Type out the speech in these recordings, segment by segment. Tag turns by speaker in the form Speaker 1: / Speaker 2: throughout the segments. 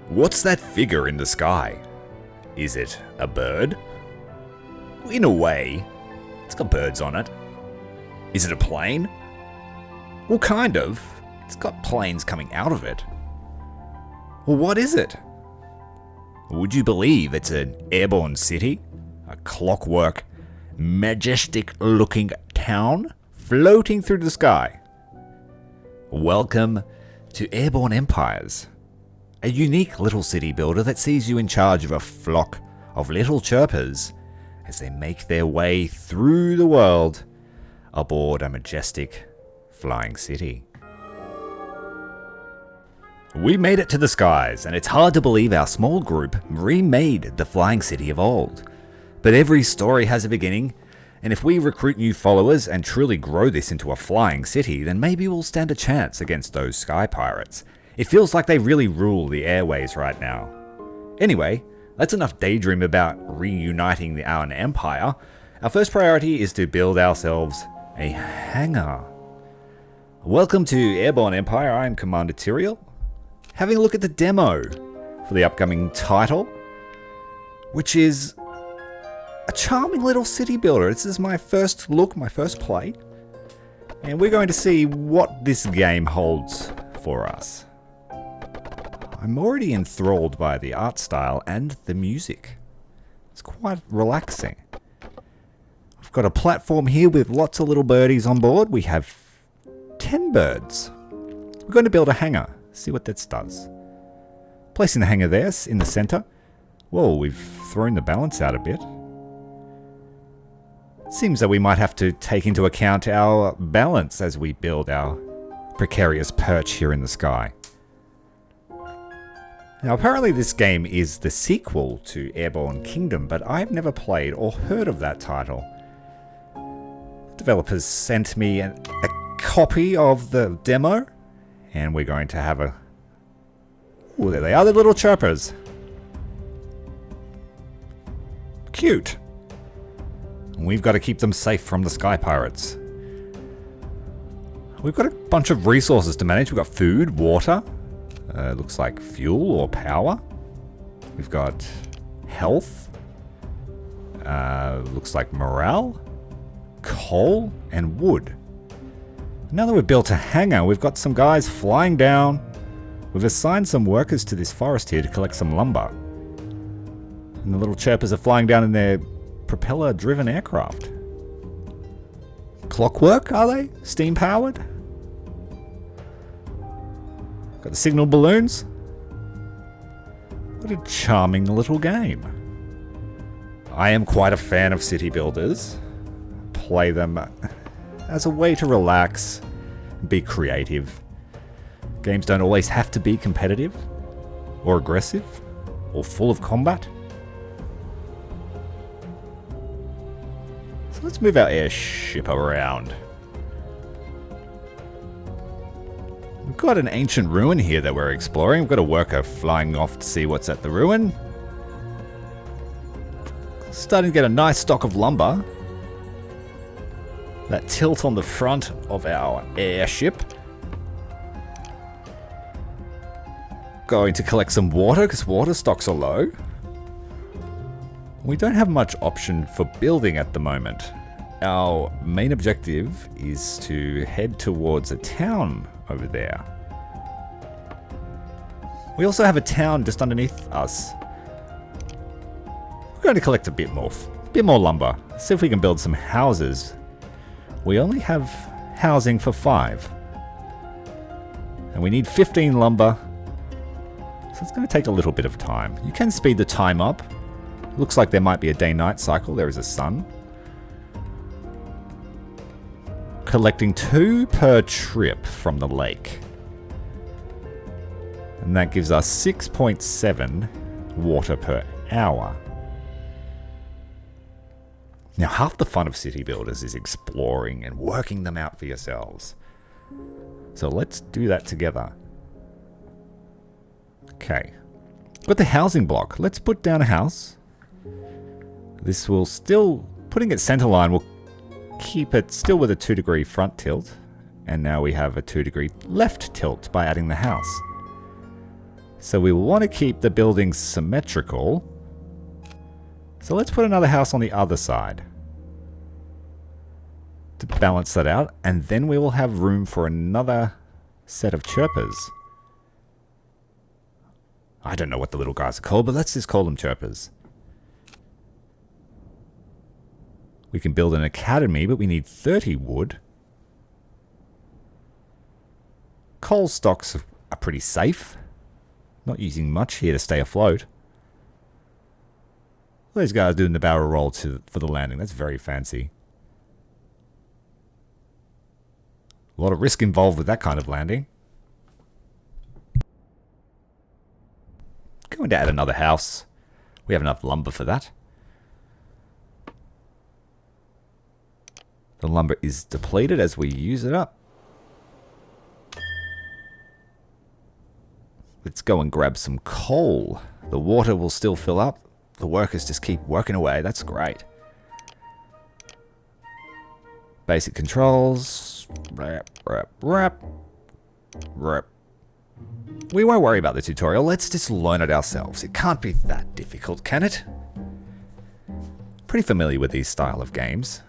Speaker 1: What's that figure in the sky? Is it a bird? In a way, it's got birds on it. Is it a plane? Well, kind of. It's got planes coming out of it. Well, what is it? Would you believe it's an airborne city? A clockwork, majestic-looking town floating through the sky? Welcome to Airborne Empires, a unique little city builder that sees you in charge of a flock of little chirpers as they make their way through the world aboard a majestic flying city. We made it to the skies, and it's hard to believe our small group remade the flying city of old. But every story has a beginning, and if we recruit new followers and truly grow this into a flying city, then maybe we'll stand a chance against those sky pirates. It feels like they really rule the airways right now. Anyway, that's enough daydream about reuniting our empire. Our first priority is to build ourselves a hangar. Welcome to Airborne Empire. I'm Commander Tyrael. Having a look at the demo for the upcoming title, which is a charming little city builder. This is my first look, my first play, and we're going to see what this game holds for us. I'm already enthralled by the art style and the music. It's quite relaxing. We've got a platform here with lots of little birdies on board. We have 10 birds. We're going to build a hangar. See what that does. Placing the hangar there in the center. Whoa, we've thrown the balance out a bit. Seems that we might have to take into account our balance as we build our precarious perch here in the sky. Now, apparently this game is the sequel to Airborne Kingdom, but I've never played or heard of that title. Developers sent me a copy of the demo, and we're going to have a... Oh, there they are, the little chirpers. Cute. We've got to keep them safe from the sky pirates. We've got a bunch of resources to manage. We've got food, water, looks like fuel or power. We've got health, looks like morale, coal, and wood. Now that we've built a hangar, we've got some guys flying down. We've assigned some workers to this forest here to collect some lumber. And the little chirpers are flying down in their propeller-driven aircraft. Clockwork, are they? Steam-powered? Got the signal balloons. What a charming little game. I am quite a fan of city builders. Play them as a way to relax, be creative. Games don't always have to be competitive, or aggressive, or full of combat. So let's move our airship around. We've got an ancient ruin here that we're exploring. We've got a worker flying off to see what's at the ruin. Starting to get a nice stock of lumber. That tilt on the front of our airship. Going to collect some water because water stocks are low. We don't have much option for building at the moment. Our main objective is to head towards a town over there. We also have a town just underneath us. We're going to collect a bit more lumber. See if we can build some houses. We only have housing for 5. And we need 15 lumber. So it's going to take a little bit of time. You can speed the time up. Looks like there might be a day-night cycle. There is a sun. Collecting 2 per trip from the lake. And that gives us 6.7 water per hour. Now, half the fun of city builders is exploring and working them out for yourselves. So let's do that together. Okay. Got the housing block. Let's put down a house. This will still, putting it centerline will keep it still with a 2-degree front tilt. And now we have a 2-degree left tilt by adding the house. So we will want to keep the buildings symmetrical. So let's put another house on the other side to balance that out, and then we will have room for another set of chirpers. I don't know what the little guys are called, but let's just call them chirpers. We can build an academy, but we need 30 wood. Coal stocks are pretty safe. Not using much here to stay afloat. Those guys doing the barrel roll for the landing. That's very fancy. A lot of risk involved with that kind of landing. Going to add another house. We have enough lumber for that. The lumber is depleted as we use it up. Let's go and grab some coal. The water will still fill up. The workers just keep working away. That's great. Basic controls. Wrap. We won't worry about the tutorial. Let's just learn it ourselves. It can't be that difficult, can it? Pretty familiar with these style of games.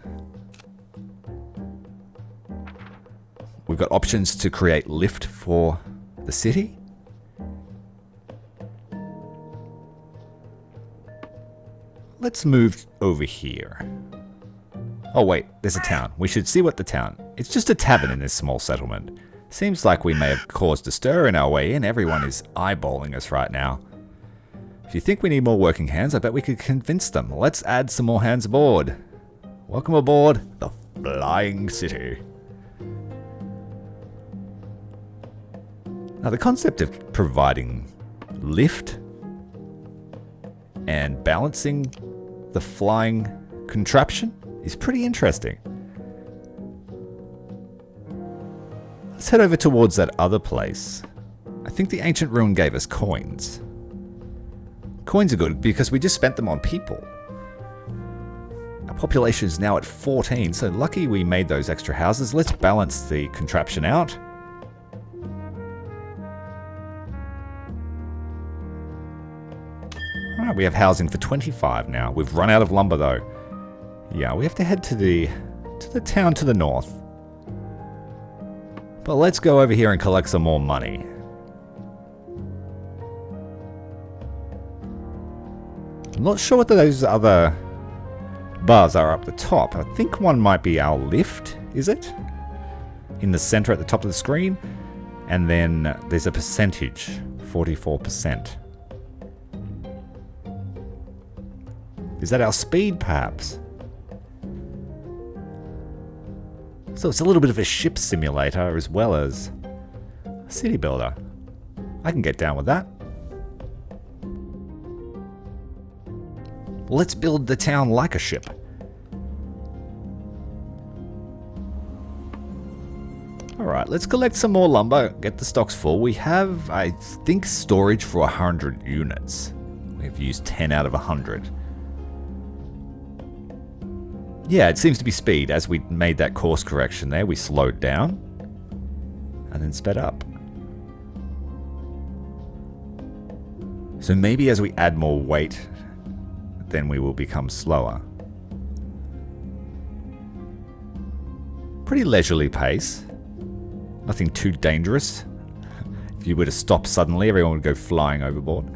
Speaker 1: We've got options to create lift for the city. Let's move over here. Oh wait, there's a town. We should see what the town... It's just a tavern in this small settlement. Seems like we may have caused a stir in our way in. Everyone is eyeballing us right now. If you think we need more working hands, I bet we could convince them. Let's add some more hands aboard. Welcome aboard the Flying City. Now the concept of providing lift and balancing the flying contraption is pretty interesting. Let's head over towards that other place. I think the ancient ruin gave us coins. Coins are good because we just spent them on people. Our population is now at 14, so lucky we made those extra houses. Let's balance the contraption out. Alright, we have housing for 25 now. We've run out of lumber though. Yeah, we have to head to the town to the north. But let's go over here and collect some more money. I'm not sure what those other bars are up the top. I think one might be our lift, is it? In the center at the top of the screen. And then there's a percentage, 44%. Is that our speed, perhaps? So it's a little bit of a ship simulator as well as a city builder. I can get down with that. Let's build the town like a ship. Alright, let's collect some more lumber, get the stocks full. We have, I think, storage for 100 units. We've used 10 out of 100. Yeah, it seems to be speed. As we made that course correction there, we slowed down and then sped up. So maybe as we add more weight, then we will become slower. Pretty leisurely pace. Nothing too dangerous. If you were to stop suddenly, everyone would go flying overboard.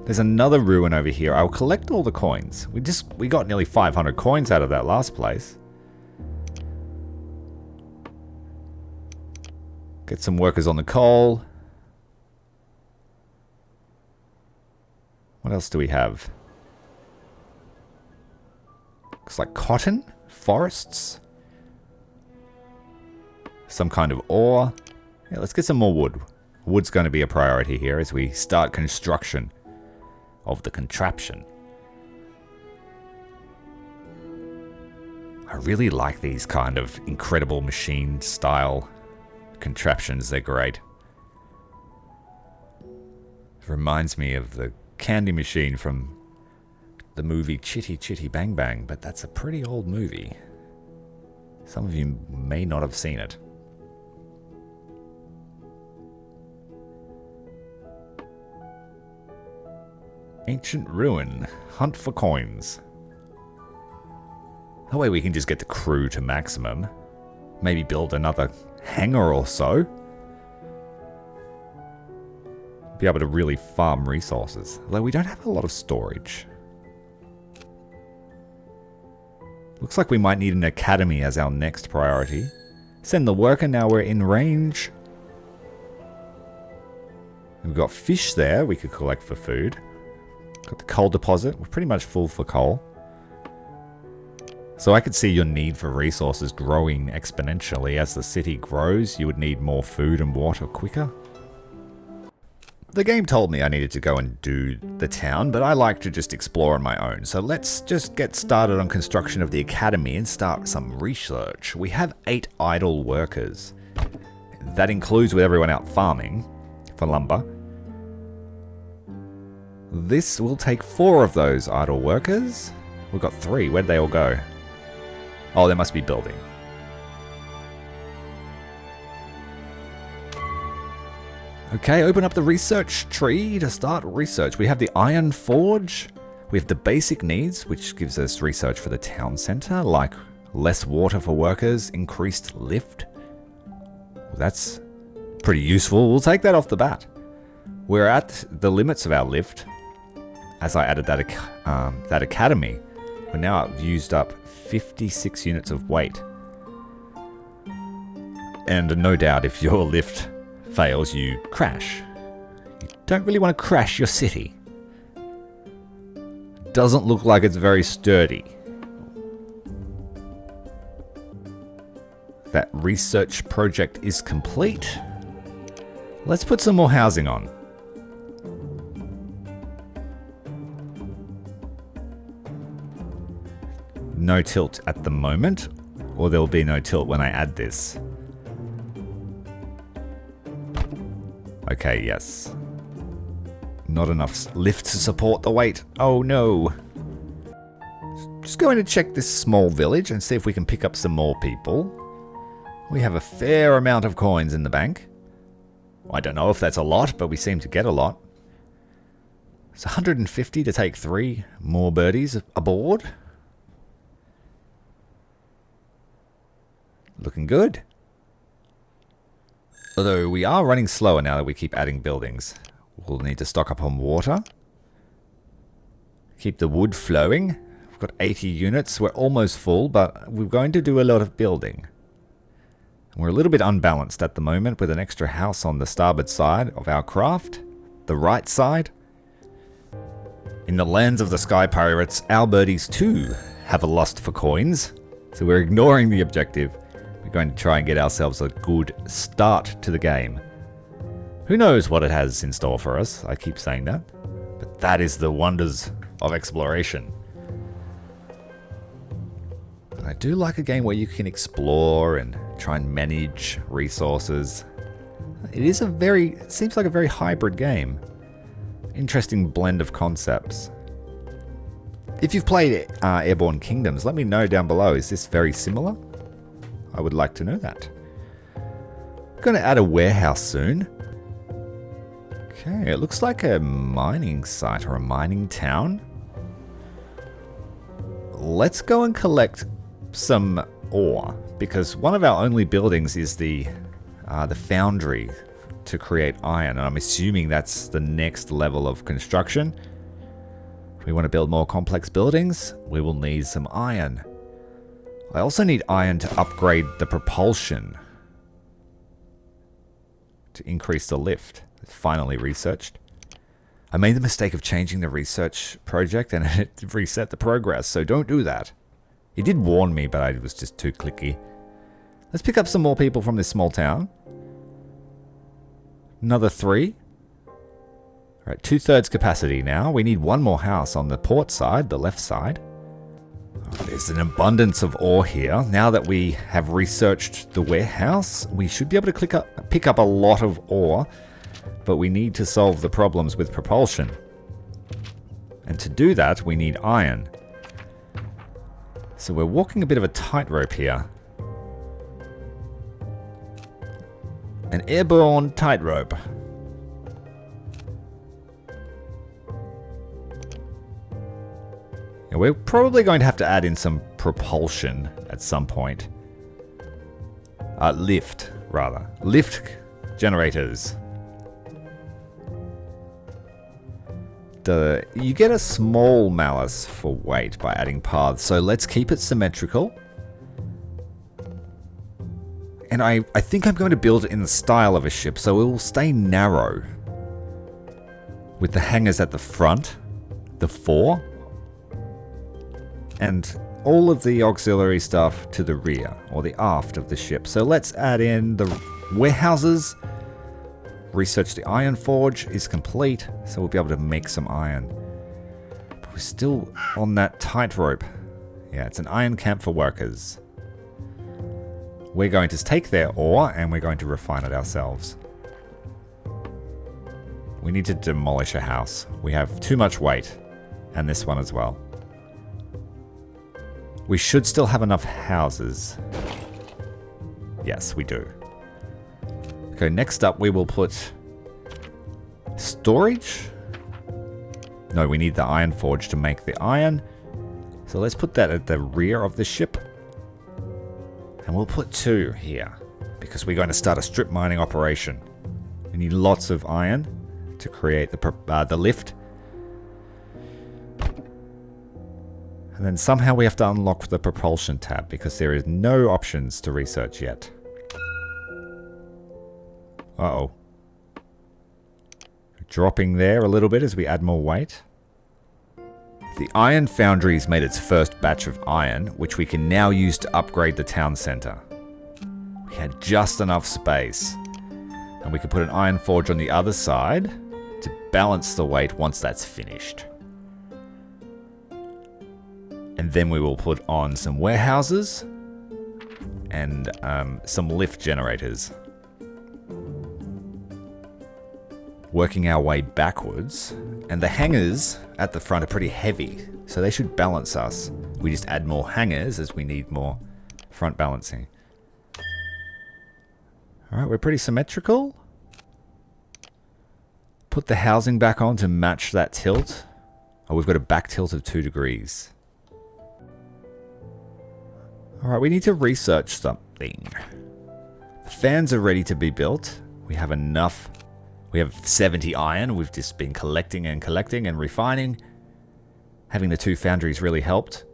Speaker 1: There's another ruin over here. I'll collect all the coins. We got nearly 500 coins out of that last place. Get some workers on the coal. What else do we have? Looks like cotton, forests, some kind of ore. Yeah, let's get some more wood. Wood's going to be a priority here as we start construction of the contraption. I really like these kind of incredible machine style contraptions. They're great. It reminds me of the candy machine from the movie Chitty Chitty Bang Bang, but that's a pretty old movie. Some of you may not have seen it. Ancient ruin. Hunt for coins. That way we can just get the crew to maximum. Maybe build another hangar or so. Be able to really farm resources. Although we don't have a lot of storage. Looks like we might need an academy as our next priority. Send the worker, now we're in range. We've got fish there we could collect for food. Got the coal deposit. We're pretty much full for coal. So I could see your need for resources growing exponentially. As the city grows, you would need more food and water quicker. The game told me I needed to go and do the town, but I like to just explore on my own. So let's just get started on construction of the academy and start some research. We have 8 idle workers. That includes with everyone out farming for lumber. This will take 4 of those idle workers. We've got 3. Where'd they all go? Oh, they must be building. Okay, open up the research tree to start research. We have the iron forge. We have the basic needs, which gives us research for the town center, like less water for workers, increased lift. That's pretty useful. We'll take that off the bat. We're at the limits of our lift. As I added that academy, we're now used up 56 units of weight. And no doubt if your lift fails, you crash. You don't really want to crash your city. Doesn't look like it's very sturdy. That research project is complete. Let's put some more housing on. No tilt at the moment, or there will be no tilt when I add this. Okay, yes. Not enough lift to support the weight. Oh no. Just going to check this small village and see if we can pick up some more people. We have a fair amount of coins in the bank. I don't know if that's a lot, but we seem to get a lot. It's 150 to take 3 more birdies aboard. Looking good. Although we are running slower now that we keep adding buildings. We'll need to stock up on water. Keep the wood flowing. We've got 80 units. We're almost full, but we're going to do a lot of building. We're a little bit unbalanced at the moment with an extra house on the starboard side of our craft. The right side. In the lands of the Sky Pirates, our birdies too have a lust for coins. So we're ignoring the objective. We're going to try and get ourselves a good start to the game. Who knows what it has in store for us? I keep saying that. But that is the wonders of exploration. I do like a game where you can explore and try and manage resources. It seems like a very hybrid game. Interesting blend of concepts. If you've played Airborne Kingdoms, let me know down below. Is this very similar? I would like to know that. I'm going to add a warehouse soon. Okay, it looks like a mining site or a mining town. Let's go and collect some ore, because one of our only buildings is the foundry to create iron, and I'm assuming that's the next level of construction. If we want to build more complex buildings, we will need some iron. I also need iron to upgrade the propulsion to increase the lift. It's finally researched. I made the mistake of changing the research project and it reset the progress, so don't do that. He did warn me, but I was just too clicky. Let's pick up some more people from this small town. Another 3. Alright, 2/3 capacity now. We need 1 more house on the port side, the left side. There's an abundance of ore here. Now that we have researched the warehouse, we should be able to pick up a lot of ore, but we need to solve the problems with propulsion. And to do that, we need iron. So we're walking a bit of a tightrope here. An airborne tightrope. Now we're probably going to have to add in some propulsion at some point. Lift, rather. Lift generators. You get a small malus for weight by adding paths, so let's keep it symmetrical. And I think I'm going to build it in the style of a ship, so it will stay narrow. With the hangars at the front, the fore, and all of the auxiliary stuff to the rear, or the aft of the ship. So let's add in the warehouses. Research the iron forge is complete, so we'll be able to make some iron. But we're still on that tightrope. Yeah, it's an iron camp for workers. We're going to take their ore and we're going to refine it ourselves. We need to demolish a house. We have too much weight, and this one as well. We should still have enough houses. Yes, we do. Okay, next up we will put storage. No, we need the iron forge to make the iron. So let's put that at the rear of the ship. And we'll put 2 here, because we're going to start a strip mining operation. We need lots of iron to create the lift. And then somehow we have to unlock the propulsion tab, because there is no options to research yet. Uh-oh. Dropping there a little bit as we add more weight. The iron foundry's made its first batch of iron, which we can now use to upgrade the town center. We had just enough space. And we can put an iron forge on the other side to balance the weight once that's finished. And then we will put on some warehouses and some lift generators. Working our way backwards, and the hangars at the front are pretty heavy, so they should balance us. We just add more hangars as we need more front balancing. Alright, we're pretty symmetrical. Put the housing back on to match that tilt. Oh, we've got a back tilt of 2 degrees. Alright, we need to research something. The fans are ready to be built. We have enough. We have 70 iron. We've just been collecting and refining. Having the 2 foundries really helped.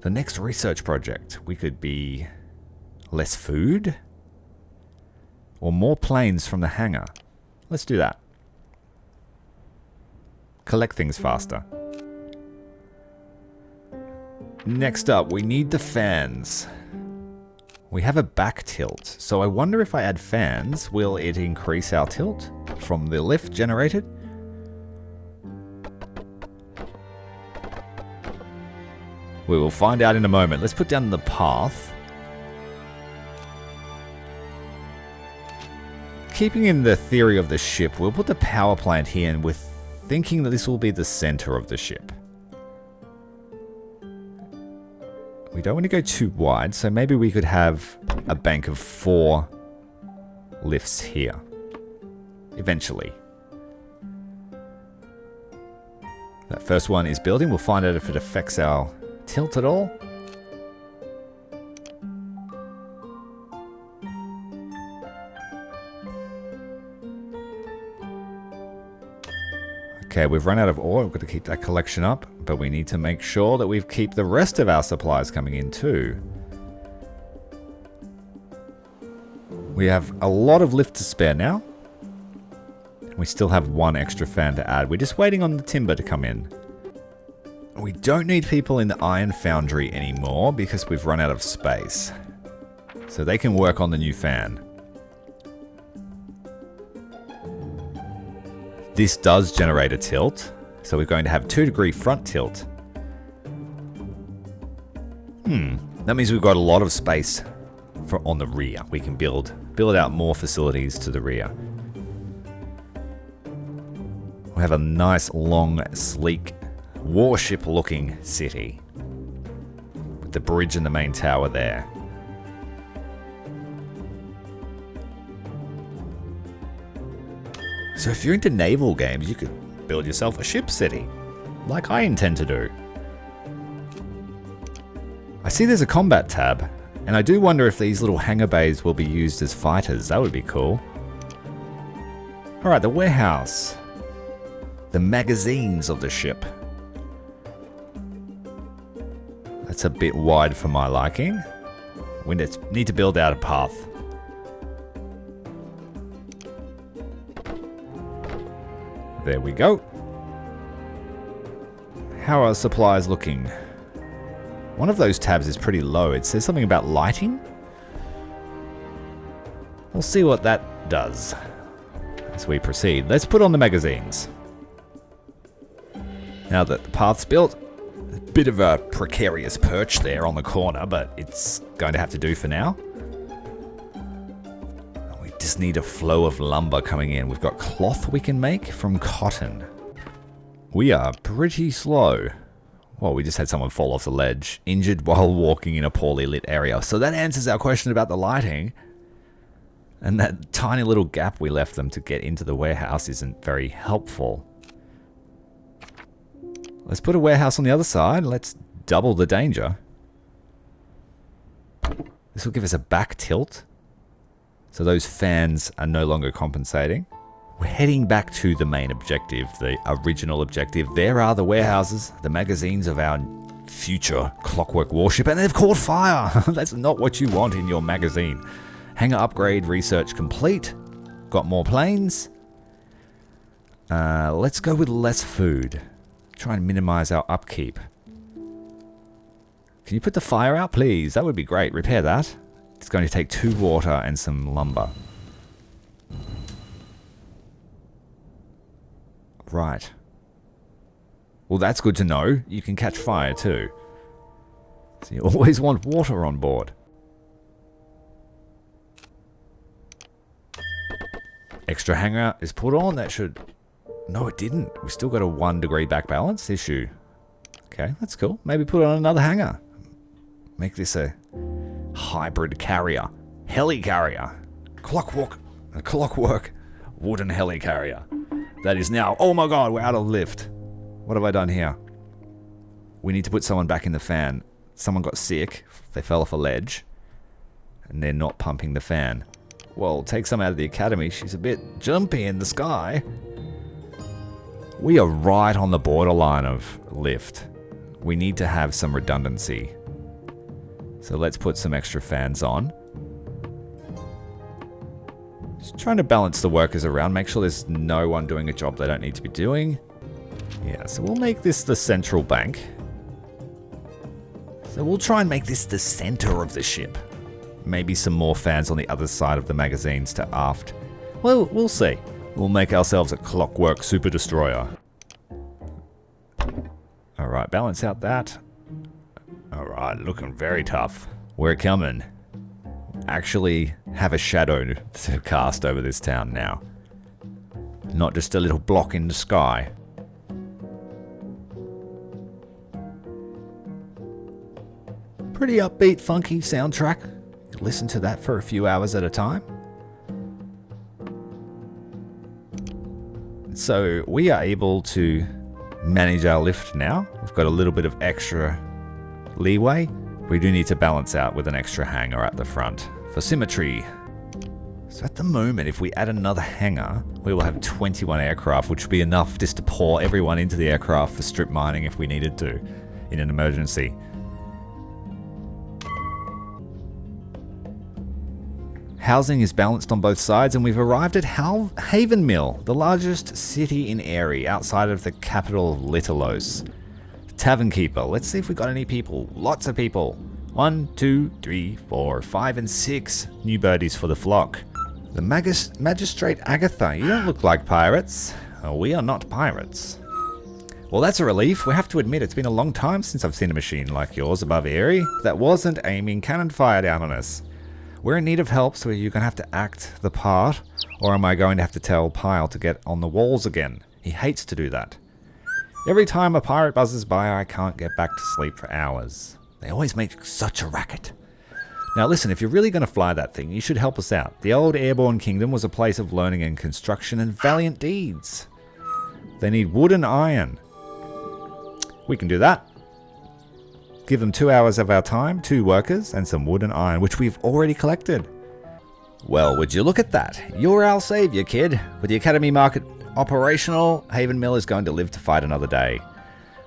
Speaker 1: The next research project, we could be less food or more planes from the hangar. Let's do that. Collect things faster. Next up, we need the fans. We have a back tilt, so I wonder if I add fans, will it increase our tilt from the lift generated? We will find out in a moment. Let's put down the path. Keeping in the theory of the ship, we'll put the power plant here, and we're thinking that this will be the center of the ship. We don't want to go too wide, so maybe we could have a bank of 4 lifts here. Eventually. That first one is building. We'll find out if it affects our tilt at all. Okay, we've run out of ore. We've got to keep that collection up, but we need to make sure that we keep the rest of our supplies coming in too. We have a lot of lift to spare now. We still have 1 extra fan to add. We're just waiting on the timber to come in. We don't need people in the iron foundry anymore because we've run out of space. So they can work on the new fan. This does generate a tilt, so we're going to have 2 degree front tilt. That means we've got a lot of space on the rear. We can build out more facilities to the rear. We have a nice, long, sleek, warship looking city. With the bridge and the main tower there. So if you're into naval games, you could build yourself a ship city, like I intend to do. I see there's a combat tab, and I do wonder if these little hangar bays will be used as fighters. That would be cool. Alright, the warehouse. The magazines of the ship. That's a bit wide for my liking. We need to build out a path. There we go. How are supplies looking? One of those tabs is pretty low. It says something about lighting. We'll see what that does as we proceed. Let's put on the magazines. Now that the path's built, a bit of a precarious perch there on the corner, but it's going to have to do for now. We just need a flow of lumber coming in. We've got cloth we can make from cotton. We are pretty slow. Well, we just had someone fall off the ledge, injured while walking in a poorly lit area. So that answers our question about the lighting. And that tiny little gap we left them to get into the warehouse isn't very helpful. Let's put a warehouse on the other side. Let's double the danger. This will give us a back tilt. So those fans are no longer compensating. We're heading back to the main objective, the original objective. There are the warehouses, the magazines of our future clockwork warship, and they've caught fire. That's not what you want in your magazine. Hangar upgrade research complete. Got more planes. Let's go with less food. Try and minimize our upkeep. Can you put the fire out, please? That would be great. Repair that. It's going to take 2 water and some lumber. Right. Well, that's good to know. You can catch fire too. So you always want water on board. Extra hangar is put on. That should... No, it didn't. We still got a 1 degree back balance issue. Okay, that's cool. Maybe put on another hangar. Make this a hybrid carrier. Heli carrier. Clockwork wooden heli carrier. That is now... Oh my god, we're out of lift. What have I done here? We need to put someone back in the fan. Someone got sick. They fell off a ledge. And they're not pumping the fan. Well, take some out of the academy. She's a bit jumpy in the sky. We are right on the borderline of lift. We need to have some redundancy. So let's put some extra fans on. Just trying to balance the workers around. Make sure there's no one doing a job they don't need to be doing. Yeah, so we'll make this the central bank. So we'll try and make this the center of the ship. Maybe some more fans on the other side of the magazines to aft. Well, we'll see. We'll make ourselves a clockwork super destroyer. Alright, balance out that. Alright, looking very tough. We're coming. Actually have a shadow to cast over this town now. Not just a little block in the sky. Pretty upbeat, funky soundtrack. You listen to that for a few hours at a time. So we are able to manage our lift now. We've got a little bit of extra leeway. We do need to balance out with an extra hangar at the front for symmetry. So at the moment, if we add another hangar, we will have 21 aircraft, which would be enough just to pour everyone into the aircraft for strip mining if we needed to in an emergency. Housing is balanced on both sides, and we've arrived at Haven Mill, the largest city in Aerie, outside of the capital of Litalos. Tavern Keeper. Let's see if we got any people. Lots of people. 1, 2, 3, 4, 5, and 6 new birdies for the flock. The Magistrate Agatha. You don't look like pirates. Oh, we are not pirates. Well, that's a relief. We have to admit it's been a long time since I've seen a machine like yours above Aerie that wasn't aiming cannon fire down on us. We're in need of help, so you're going to have to act the part, or am I going to have to tell Pyle to get on the walls again? He hates to do that. Every time a pirate buzzes by, I can't get back to sleep for hours. They always make such a racket. Now listen, if you're really going to fly that thing, you should help us out. The old Airborne Kingdom was a place of learning and construction and valiant deeds. They need wood and iron. We can do that. give them 2 hours of our time, 2 workers, and some wood and iron, which we've already collected. Well, would you look at that? You're our savior, kid. With the Academy Market operational, Haven Mill is going to live to fight another day.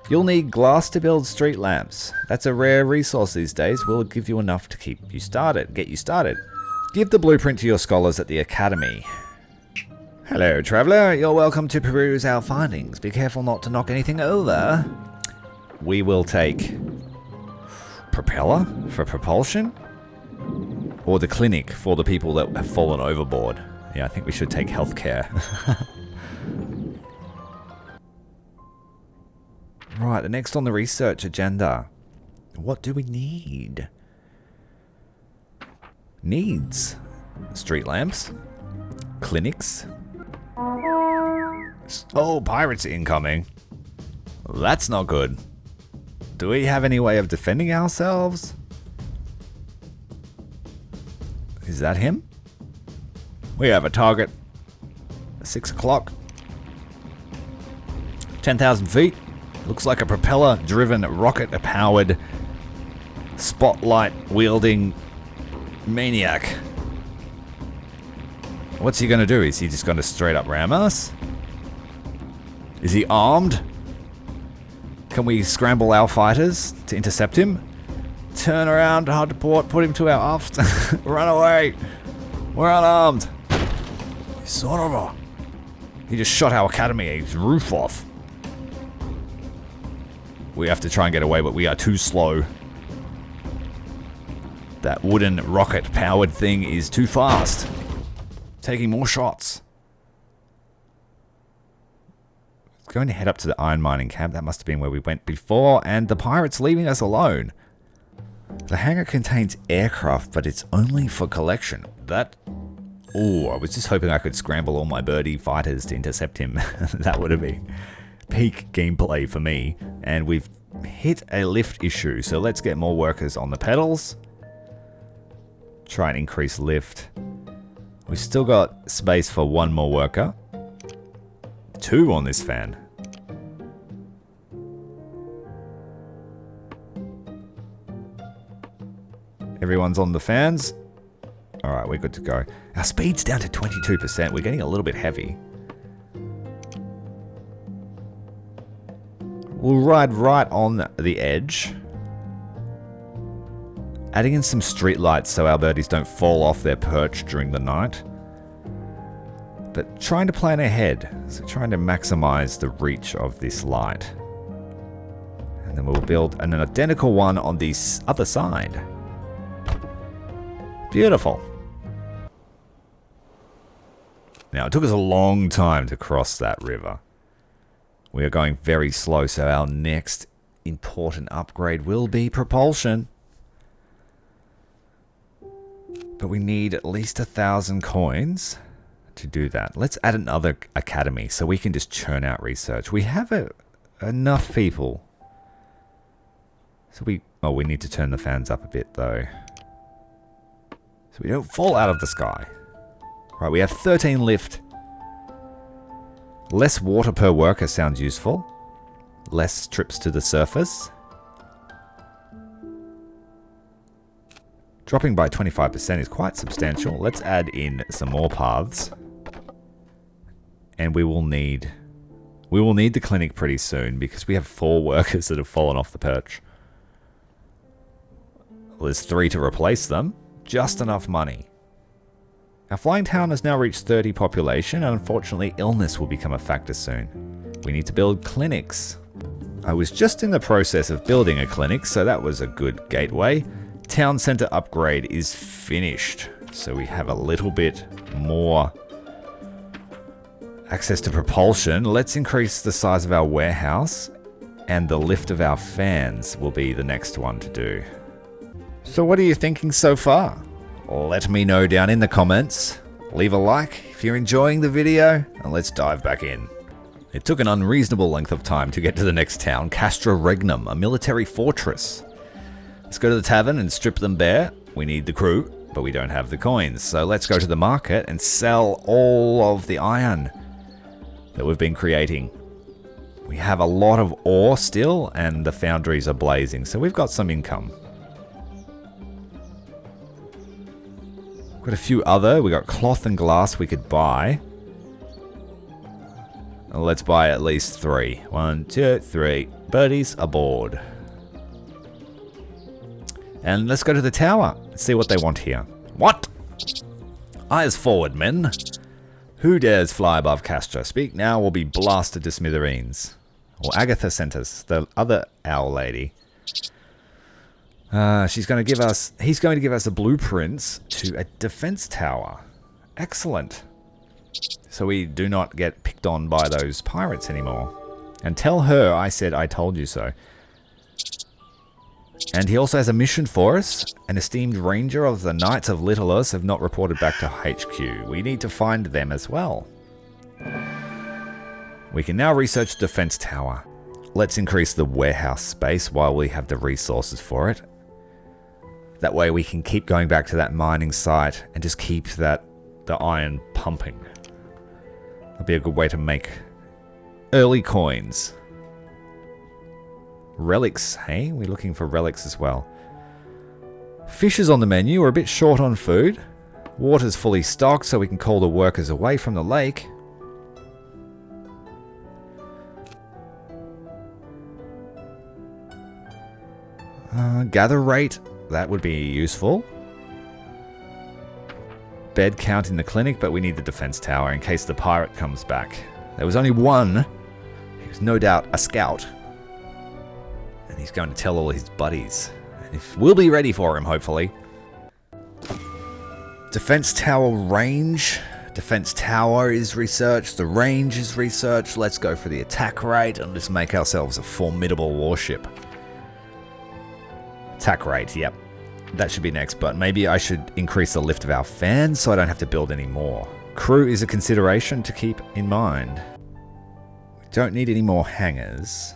Speaker 1: You'll need glass to build street lamps. That's a rare resource these days. We'll give you enough to get you started. Give the blueprint to your scholars at the Academy. Hello, traveller. You're welcome to peruse our findings. Be careful not to knock anything over. We will take propeller for propulsion, or the clinic for the people that have fallen overboard. Yeah, I think we should take healthcare. Right, next on the research agenda. What do we need? Needs. Street lamps. Clinics. Oh, pirates incoming. That's not good. Do we have any way of defending ourselves? Is that him? We have a target. 6 o'clock. 10,000 feet. Looks like a propeller-driven, rocket-powered, spotlight-wielding maniac. What's he gonna do? Is he just gonna straight up ram us? Is he armed? Can we scramble our fighters to intercept him? Turn around, hard to port, put him to our aft. Run away. We're unarmed. Son of a... He just shot our Academy's roof off. We have to try and get away, but we are too slow. That wooden rocket-powered thing is too fast. Taking more shots. Going to head up to the iron mining camp. That must have been where we went before. And the pirate's leaving us alone. The hangar contains aircraft, but it's only for collection. That... Oh, I was just hoping I could scramble all my birdie fighters to intercept him. That would have been peak gameplay for me. And we've hit a lift issue, so let's get more workers on the pedals. Try and increase lift. We've still got space for 1 more worker. 2 on this fan. Everyone's on the fans. Alright, we're good to go. Our speed's down to 22%. We're getting a little bit heavy. We'll ride right on the edge. Adding in some street lights so our birdies don't fall off their perch during the night. But trying to plan ahead. So trying to maximize the reach of this light. And then we'll build an identical one on the other side. Beautiful. Now, it took us a long time to cross that river. We are going very slow, so our next important upgrade will be propulsion. But we need at least 1,000 coins to do that. Let's add another academy so we can just churn out research. We have enough people. So we need to turn the fans up a bit though. So we don't fall out of the sky. Right, we have 13 lift. Less water per worker sounds useful. Less trips to the surface. Dropping by 25% is quite substantial. Let's add in some more paths. And we will need the clinic pretty soon because we have 4 workers that have fallen off the perch. Well, there's 3 to replace them. Just enough money. Our flying town has now reached 30 population, and unfortunately illness will become a factor soon. We need to build clinics. I was just in the process of building a clinic, so that was a good gateway. Town center upgrade is finished, so we have a little bit more access to propulsion. Let's increase the size of our warehouse, and the lift of our fans will be the next one to do. So what are you thinking so far? Let me know down in the comments. Leave a like if you're enjoying the video, and let's dive back in. It took an unreasonable length of time to get to the next town, Castra Regnum, a military fortress. Let's go to the tavern and strip them bare. We need the crew, but we don't have the coins. So let's go to the market and sell all of the iron that we've been creating. We have a lot of ore still, and the foundries are blazing, so we've got some income. Got a few other. We got cloth and glass we could buy. Let's buy at least 3. 1, 2, 3. Birdies aboard. And let's go to the tower. Let's see what they want here. What? Eyes forward, men. Who dares fly above Castro? Speak now or be blasted to smithereens. Or Agatha sent us, the other owl lady. He's going to give us the blueprints to a defense tower. Excellent. So we do not get picked on by those pirates anymore. And tell her I said I told you so. And he also has a mission for us. An esteemed ranger of the Knights of Littleless have not reported back to HQ. We need to find them as well. We can now research defense tower. Let's increase the warehouse space while we have the resources for it. That way we can keep going back to that mining site and just keep the iron pumping. That'll be a good way to make early coins. Relics, hey? We're looking for relics as well. Fish is on the menu. We're a bit short on food. Water's fully stocked, so we can call the workers away from the lake. Gather rate, that would be useful. Bed count in the clinic, but we need the defense tower in case the pirate comes back. There was only one. He was no doubt a scout. And he's going to tell all his buddies. And we'll be ready for him, hopefully. Defense tower range. Defense tower is researched. The range is researched. Let's go for the attack rate and just make ourselves a formidable warship. Attack rate, yep. That should be next, but maybe I should increase the lift of our fans so I don't have to build any more. Crew is a consideration to keep in mind. We don't need any more hangars,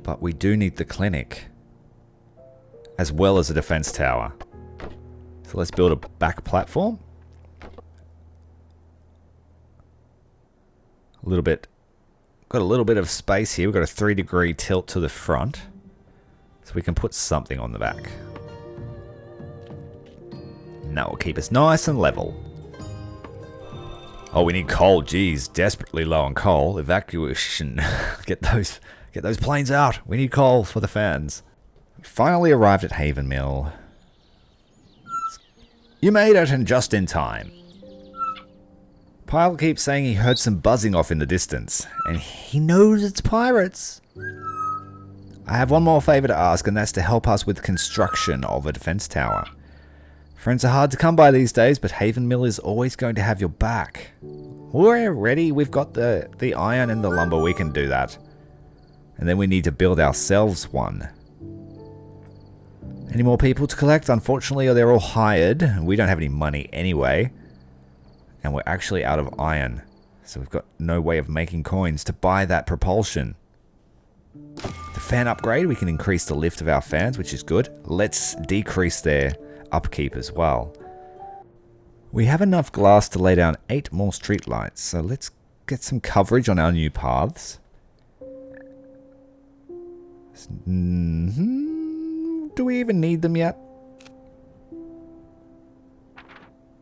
Speaker 1: but we do need the clinic, as well as a defense tower. So let's build a back platform. Got a little bit of space here. We've got a 3-degree tilt to the front, so we can put something on the back. And that will keep us nice and level. Oh, we need coal. Geez, desperately low on coal. Evacuation. Get those planes out. We need coal for the fans. Finally arrived at Haven Mill. You made it, and just in time. Pyle keeps saying he heard some buzzing off in the distance, and he knows it's pirates. I have one more favor to ask, and that's to help us with construction of a defense tower. Friends are hard to come by these days, but Haven Mill is always going to have your back. We're ready. We've got the iron and the lumber. We can do that. And then we need to build ourselves one. Any more people to collect? Unfortunately, they're all hired. We don't have any money anyway. And we're actually out of iron. So we've got no way of making coins to buy that propulsion. The fan upgrade, we can increase the lift of our fans, which is good. Let's decrease their upkeep as well. We have enough glass to lay down 8 more streetlights, so let's get some coverage on our new paths. Do we even need them yet?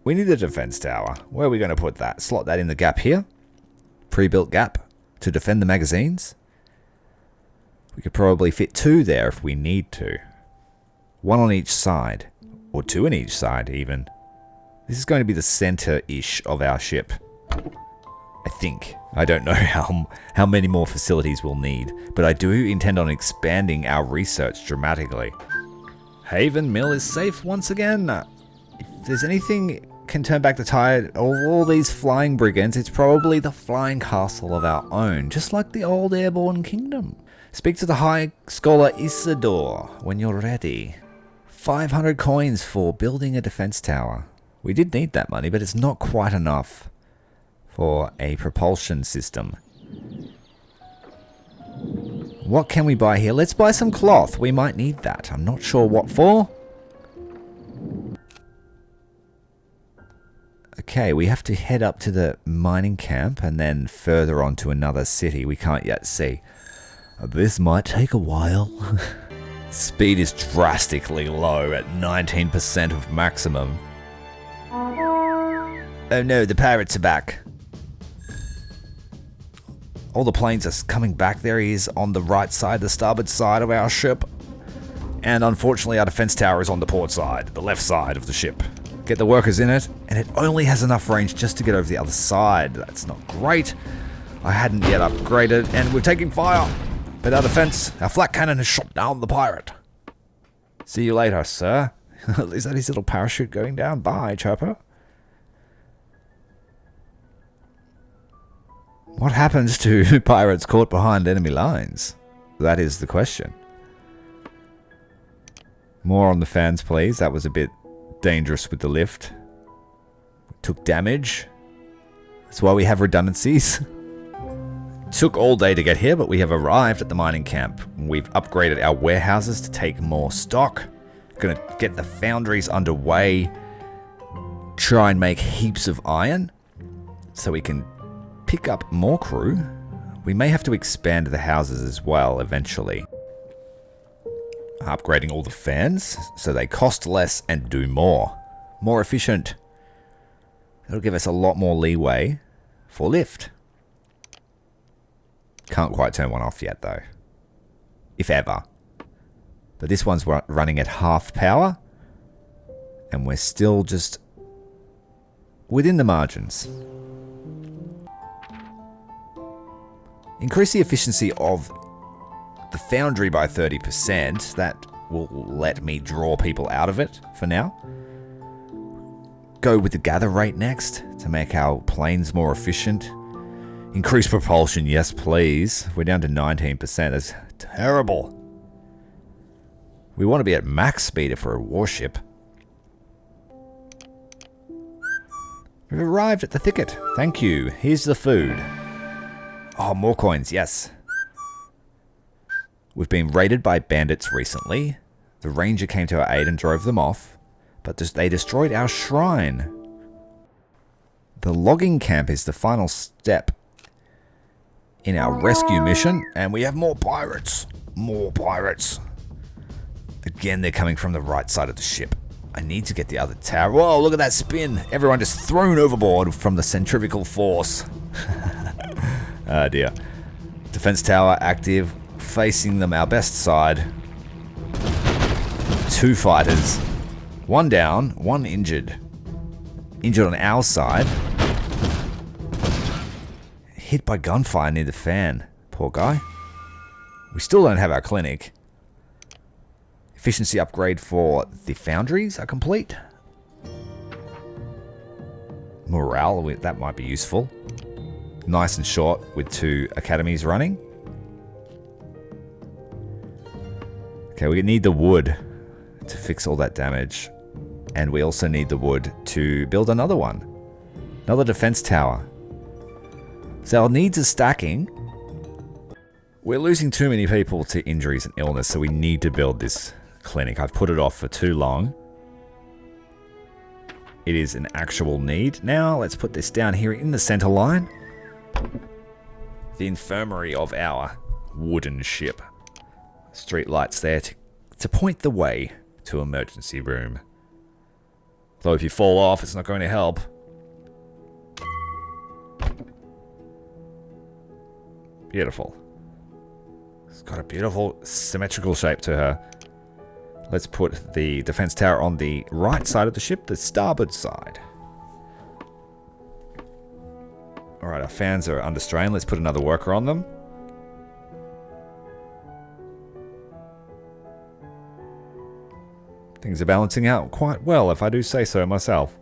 Speaker 1: We need a defense tower. Where are we going to put that? Slot that in the gap here. Pre-built gap to defend the magazines. We could probably fit 2 there if we need to. 1 on each side. Or 2 on each side, even. This is going to be the center-ish of our ship. I think. I don't know how many more facilities we'll need. But I do intend on expanding our research dramatically. Haven Mill is safe once again. If there's anything can turn back the tide of all these flying brigands, it's probably the flying castle of our own. Just like the old Airborne Kingdom. Speak to the High Scholar Isidore when you're ready. 500 coins for building a defense tower. We did need that money, but it's not quite enough for a propulsion system. What can we buy here? Let's buy some cloth. We might need that. I'm not sure what for. Okay, we have to head up to the mining camp and then further on to another city we can't yet see. This might take a while. Speed is drastically low at 19% of maximum. Oh no, the pirates are back. All the planes are coming back. There he is on the right side, the starboard side of our ship. And unfortunately our defense tower is on the port side, the left side of the ship. Get the workers in it, and it only has enough range just to get over the other side. That's not great. I hadn't yet upgraded, and we're taking fire. But our defense, our flak cannon has shot down the pirate. See you later, sir. Is that his little parachute going down? Bye, chopper. What happens to pirates caught behind enemy lines? That is the question. More on the fans, please. That was a bit dangerous with the lift. Took damage. That's why we have redundancies. Took all day to get here, but we have arrived at the mining camp. We've upgraded our warehouses to take more stock. Gonna get the foundries underway. Try and make heaps of iron so we can pick up more crew. We may have to expand the houses as well eventually. Upgrading all the fans so they cost less and do more. More efficient. It'll give us a lot more leeway for lift. Can't quite turn one off yet though. If ever. But this one's running at half power. And we're still just within the margins. Increase the efficiency of the foundry by 30%. That will let me draw people out of it for now. Go with the gather rate next to make our planes more efficient. Increase propulsion, yes please. We're down to 19%. That's terrible. We want to be at max speed for a warship. We've arrived at the thicket. Thank you. Here's the food. Oh, more coins, yes. We've been raided by bandits recently. The ranger came to our aid and drove them off, but they destroyed our shrine. The logging camp is the final step in our rescue mission, and we have more pirates. More pirates. Again, they're coming from the right side of the ship. I need to get the other tower. Whoa, look at that spin. Everyone just thrown overboard from the centrifugal force. Oh dear. Defense tower active. Facing them, our best side. 2 fighters. 1 down, 1 injured. Injured on our side. Hit by gunfire near the fan. Poor guy. We still don't have our clinic. Efficiency upgrade for the foundries are complete. Morale, that might be useful. Nice and short with 2 academies running. Okay, we need the wood to fix all that damage. And we also need the wood to build another one. Another defense tower. So our needs are stacking. We're losing too many people to injuries and illness, so we need to build this clinic. I've put it off for too long. It is an actual need. Now let's put this down here in the center line. The infirmary of our wooden ship. Street lights there to point the way to emergency room. Though if you fall off, it's not going to help. Beautiful. It's got a beautiful symmetrical shape to her. Let's put the defense tower on the right side of the ship, the starboard side. Alright, our fans are under strain. Let's put another worker on them. Things are balancing out quite well, if I do say so myself.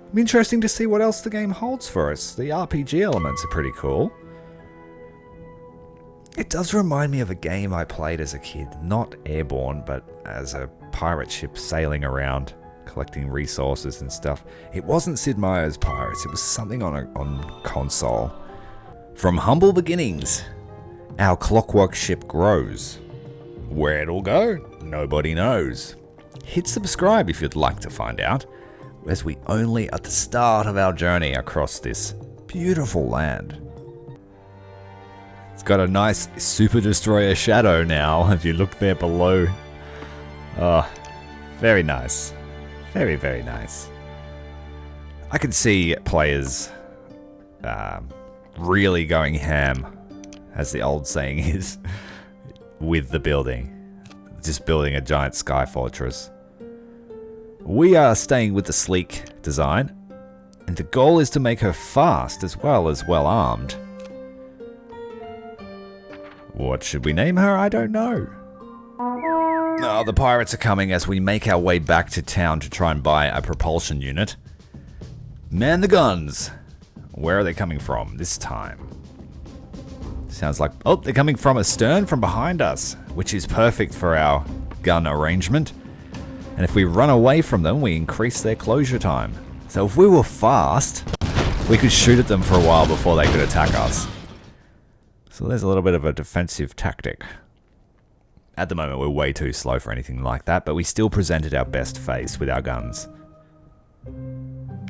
Speaker 1: It'll be interesting to see what else the game holds for us. The RPG elements are pretty cool. It does remind me of a game I played as a kid. Not Airborne, but as a pirate ship sailing around, collecting resources and stuff. It wasn't Sid Meier's Pirates. It was something on console. From humble beginnings, our clockwork ship grows. Where it'll go, nobody knows. Hit subscribe if you'd like to find out, as we only at the start of our journey across this beautiful land. It's got a nice Super Destroyer shadow now, if you look there below. Oh, very nice. Very, very nice. I can see players really going ham, as the old saying is, with the building. Just building a giant sky fortress. We are staying with the sleek design, and the goal is to make her fast as well as well armed. What should we name her? I don't know. Oh, the pirates are coming as we make our way back to town to try and buy a propulsion unit. Man the guns! Where are they coming from this time? Sounds like... oh, they're coming from astern from behind us, which is perfect for our gun arrangement. And if we run away from them, we increase their closure time. So if we were fast, we could shoot at them for a while before they could attack us. So there's a little bit of a defensive tactic. At the moment, we're way too slow for anything like that, but we still presented our best face with our guns.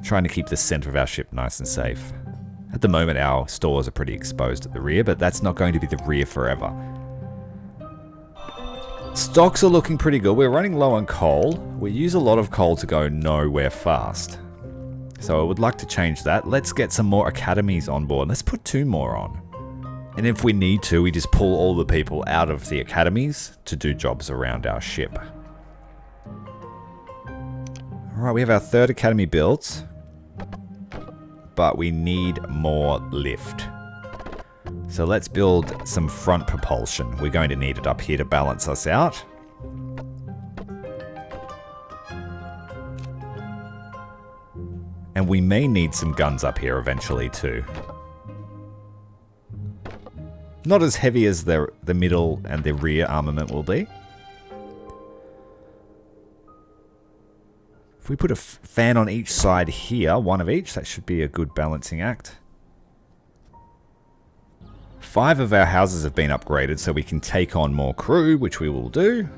Speaker 1: Trying to keep the center of our ship nice and safe. At the moment, our stores are pretty exposed at the rear, but that's not going to be the rear forever. Stocks are looking pretty good. We're running low on coal. We use a lot of coal to go nowhere fast. So I would like to change that. Let's get some more academies on board. Let's put 2 more on. And if we need to, we just pull all the people out of the academies to do jobs around our ship. Alright, we have our 3rd academy built. But we need more lift. So let's build some front propulsion. We're going to need it up here to balance us out. And we may need some guns up here eventually too. Not as heavy as the middle and the rear armament will be. If we put a fan on each side here, 1 of each, that should be a good balancing act. 5 of our houses have been upgraded so we can take on more crew, which we will do.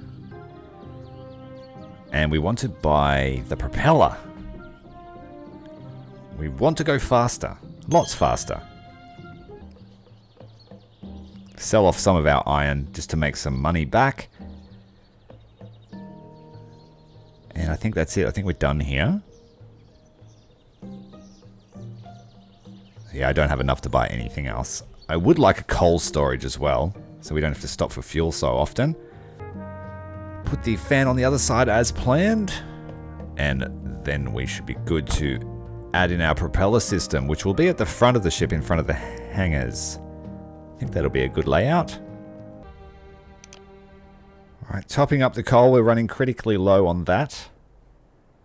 Speaker 1: And we want to buy the propeller. We want to go faster. Lots faster. Sell off some of our iron just to make some money back. And I think that's it. I think we're done here. Yeah, I don't have enough to buy anything else. I would like a coal storage as well, so we don't have to stop for fuel so often. Put the fan on the other side as planned. And then we should be good to add in our propeller system, which will be at the front of the ship in front of the hangars. I think that'll be a good layout. Alright, topping up the coal, we're running critically low on that.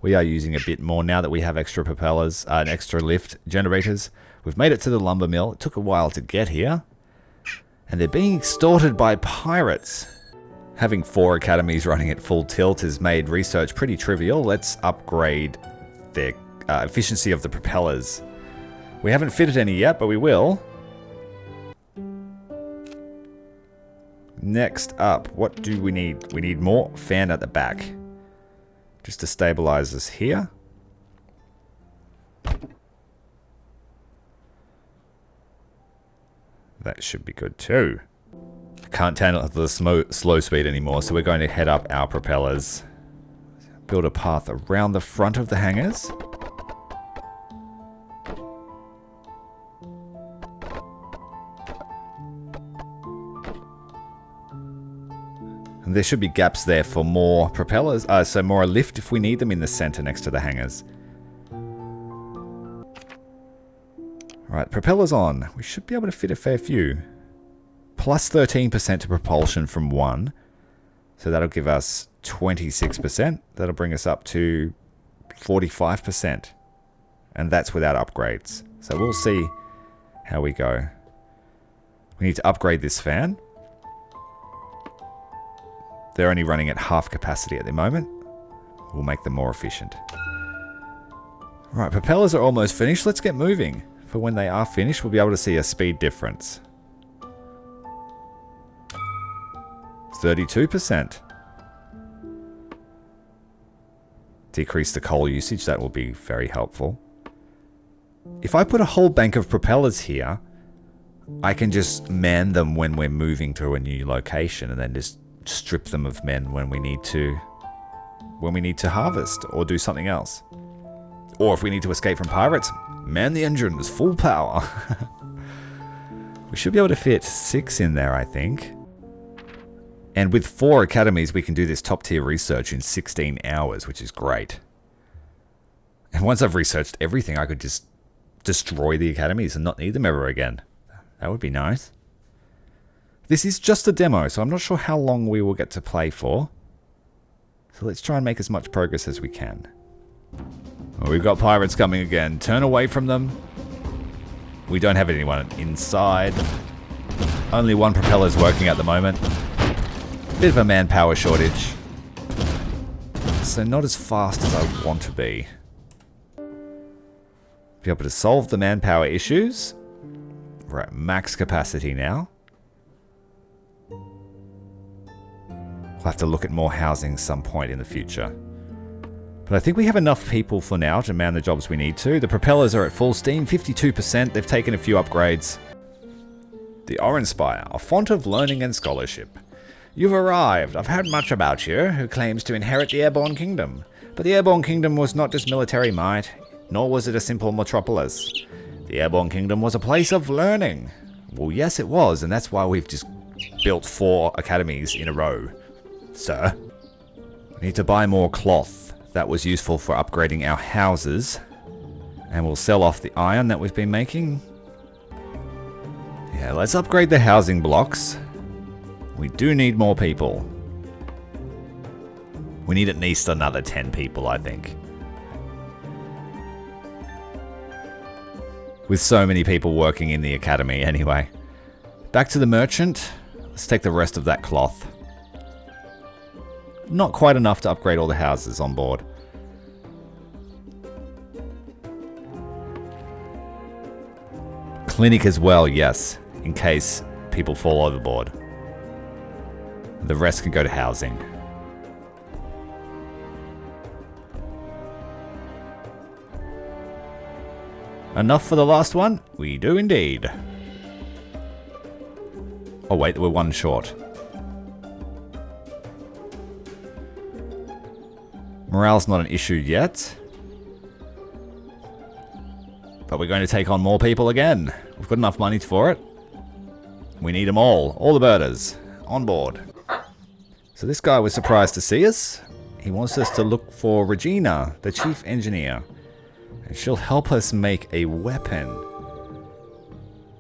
Speaker 1: We are using a bit more now that we have extra propellers, and extra lift generators. We've made it to the lumber mill. It took a while to get here. And they're being extorted by pirates. Having 4 academies running at full tilt has made research pretty trivial. Let's upgrade their efficiency of the propellers. We haven't fitted any yet, but we will. Next up, what do we need? We need more fan at the back. Just to stabilize us here. That should be good too. I can't handle the slow speed anymore, so we're going to head up our propellers. Build a path around the front of the hangars. And there should be gaps there for more propellers, so more lift if we need them in the center next to the hangars. Alright, propellers on. We should be able to fit a fair few. Plus 13% to propulsion from 1. So that'll give us 26%. That'll bring us up to 45%. And that's without upgrades. So we'll see how we go. We need to upgrade this fan. They're only running at half capacity at the moment. We'll make them more efficient. Right, propellers are almost finished. Let's get moving. For when they are finished, we'll be able to see a speed difference. 32%. Decrease the coal usage, that will be very helpful. If I put a whole bank of propellers here, I can just man them when we're moving to a new location and then just strip them of men when we need to harvest or do something else. Or if we need to escape from pirates, man the engines, full power. We should be able to fit 6 in there, I think. And with 4 academies, we can do this top tier research in 16 hours, which is great. And once I've researched everything, I could just destroy the academies and not need them ever again. That would be nice. This is just a demo, so I'm not sure how long we will get to play for. So let's try and make as much progress as we can. Well, we've got pirates coming again. Turn away from them. We don't have anyone inside. Only one propeller is working at the moment. Bit of a manpower shortage. So not as fast as I want to be. Be able to solve the manpower issues. We're at max capacity now. We'll have to look at more housing some point in the future. But I think we have enough people for now to man the jobs we need to. The propellers are at full steam, 52%. They've taken a few upgrades. The Orange Spire, a font of learning and scholarship. You've arrived. I've heard much about you, who claims to inherit the Airborne Kingdom. But the Airborne Kingdom was not just military might, nor was it a simple metropolis. The Airborne Kingdom was a place of learning. Well, yes it was, and that's why we've just built 4 academies in a row, sir. We need to buy more cloth. That was useful for upgrading our houses. And we'll sell off the iron that we've been making. Yeah, let's upgrade the housing blocks. We do need more people. We need at least another 10 people, I think. With so many people working in the academy anyway. Back to the merchant. Let's take the rest of that cloth. Not quite enough to upgrade all the houses on board. Clinic as well, yes, in case people fall overboard. The rest can go to housing. Enough for the last one? We do indeed. Oh wait, we're 1 short. Morale's not an issue yet. But we're going to take on more people again. We've got enough money for it. We need them all the birders, on board. So this guy was surprised to see us. He wants us to look for Regina, the chief engineer. And she'll help us make a weapon.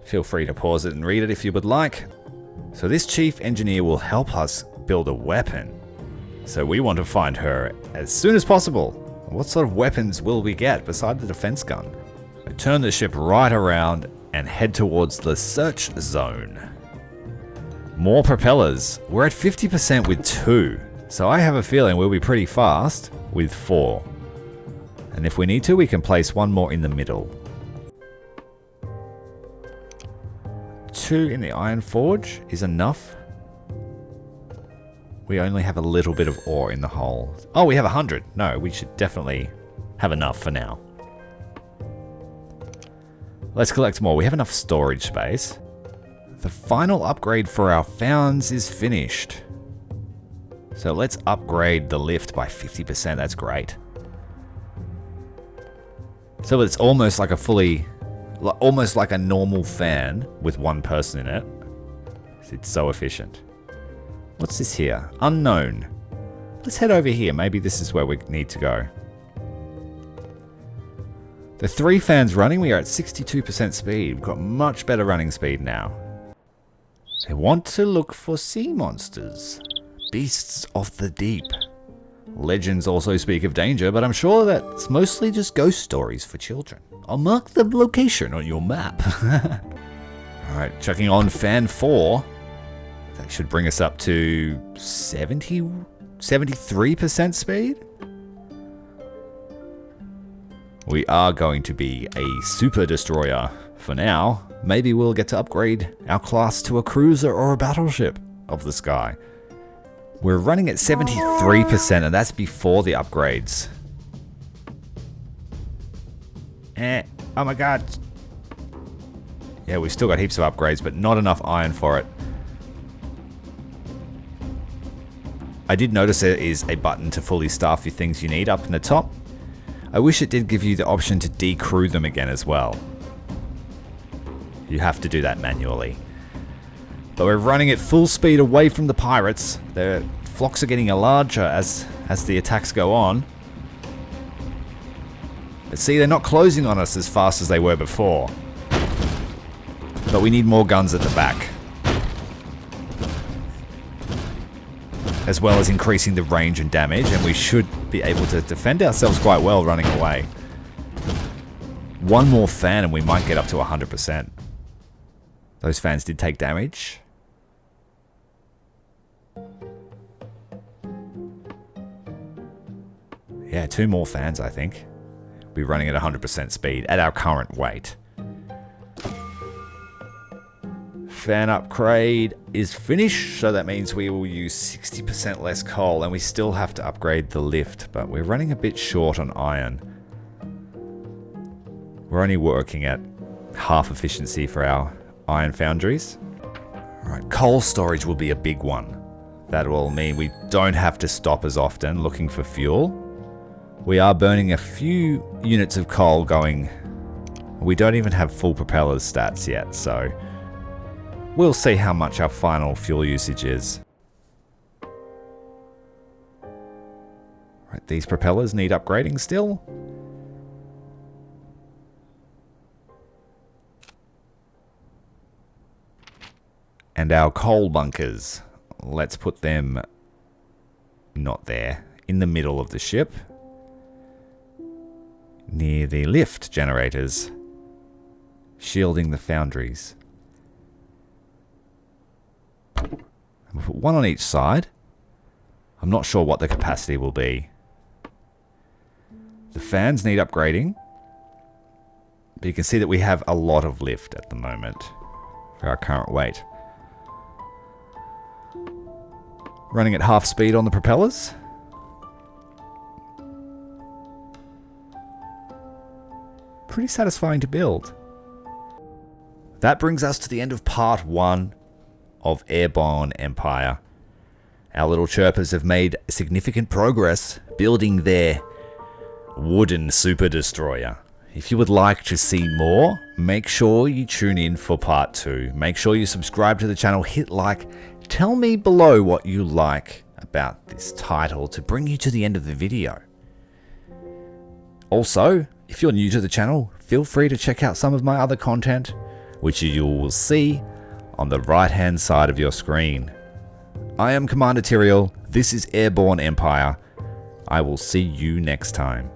Speaker 1: Feel free to pause it and read it if you would like. So this chief engineer will help us build a weapon. So we want to find her as soon as possible. What sort of weapons will we get beside the defense gun? So turn the ship right around and head towards the search zone. More propellers. We're at 50% with 2. So I have a feeling we'll be pretty fast with 4. And if we need to, we can place 1 more in the middle. 2 in the Iron Forge is enough. We only have a little bit of ore in the hole. Oh, we have 100. No, we should definitely have enough for now. Let's collect more. We have enough storage space. The final upgrade for our Fawns is finished. So let's upgrade the lift by 50%. That's great. So it's almost like almost like a normal fan with 1 person in it. It's so efficient. What's this here? Unknown. Let's head over here. Maybe this is where we need to go. The 3 fans running, we are at 62% speed. We've got much better running speed now. I want to look for sea monsters. Beasts of the deep. Legends also speak of danger, but I'm sure that's mostly just ghost stories for children. I'll mark the location on your map. Alright, checking on fan 4. That should bring us up to 73% speed. We are going to be a super destroyer for now. Maybe we'll get to upgrade our class to a cruiser or a battleship of the sky. We're running at 73%, and that's before the upgrades. Oh my god. Yeah, we've still got heaps of upgrades, but not enough iron for it. I did notice there is a button to fully staff your things you need up in the top. I wish it did give you the option to decrew them again as well. You have to do that manually. But we're running at full speed away from the pirates. Their flocks are getting larger as the attacks go on. But see, they're not closing on us as fast as they were before. But we need more guns at the back. As well as increasing the range and damage, and we should be able to defend ourselves quite well running away. One more fan and we might get up to 100%. Those fans did take damage. Yeah, 2 more fans, I think. We'll be running at 100% speed at our current weight. Fan upgrade is finished, so that means we will use 60% less coal, and we still have to upgrade the lift, but we're running a bit short on iron. We're only working at half efficiency for our iron foundries. Right, coal storage will be a big one. That will mean we don't have to stop as often looking for fuel. We are burning a few units of coal going. We don't even have full propellers stats yet, so we'll see how much our final fuel usage is. Right, these propellers need upgrading still. And our coal bunkers, let's put them not there, in the middle of the ship, near the lift generators, shielding the foundries. We'll put one on each side. I'm not sure what the capacity will be. The fans need upgrading, but you can see that we have a lot of lift at the moment for our current weight. Running at half speed on the propellers. Pretty satisfying to build. That brings us to the end of part 1 of Airborne Empire. Our little chirpers have made significant progress building their wooden super destroyer. If you would like to see more, make sure you tune in for part 2. Make sure you subscribe to the channel, hit like. Tell me below what you like about this title to bring you to the end of the video. Also, if you're new to the channel, feel free to check out some of my other content, which you will see on the right hand side of your screen. I am Commander Tyrael, this is Airborne Empire. I will see you next time.